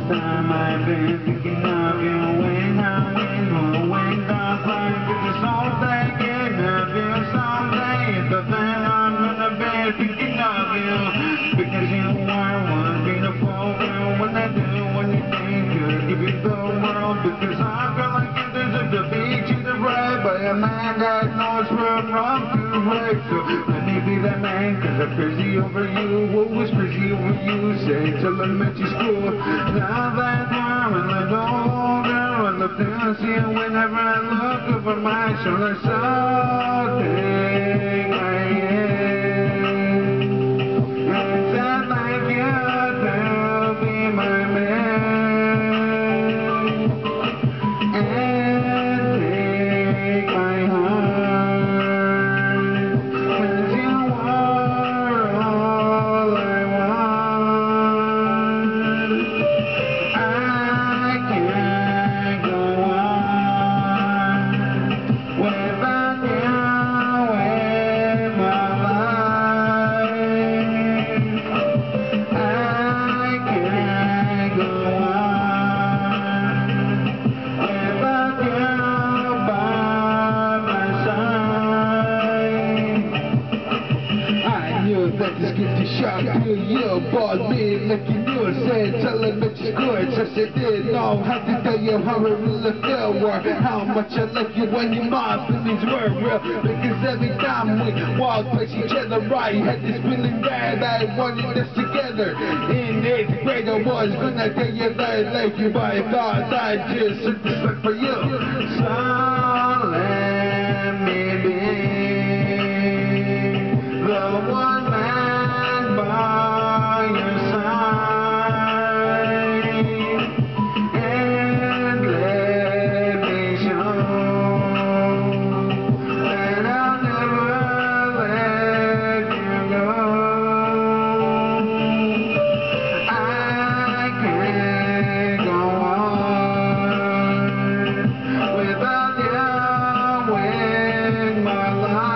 time I've been thinking of you when I'm in or when I'm crying. Cause it's all that gave me someday. But then I'm gonna be thinking of you. Because you are one beautiful girl. When I do anything to give you the world. Because I feel like you deserve to be treated right by a man that knows from wrong to right. So let me be that man, cause I'm crazy over you. What was crazy over you? Say till elementary school. Now that we're a little older, I look down, see you whenever I look over my shoulder. Something I am. It's not like you to be my man. And take my heart. Cause you are all I want. I can't go on without you in my life. I can't go on without you by my side. I knew that this gift is sharp to you, bought me like you knew, said tell him that you could, so I didn't know how to tell you how it really felt, or how much I like you when your my feelings were real, because every time we walked past each other, I had this feeling that I wanted us together. In 8th grade I was gonna tell you that I like you, but I thought I'd just search this like for you. So let me be the one man by your side, and let me show that I'll never let you go. I can't go on without you in my life.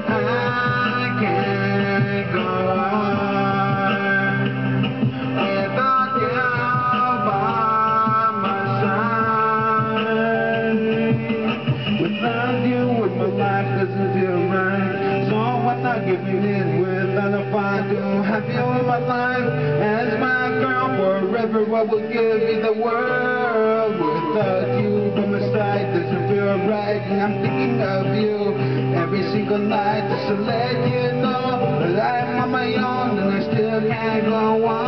I can't go on without you by my side. Without you in my life doesn't feel right. So I'm not giving in without a fight to have you in my life as my girl forever. I will give you the world. Without you by my side doesn't feel right, and I'm thinking of you every single night just to let you know that I'm on my own and I still can't go on.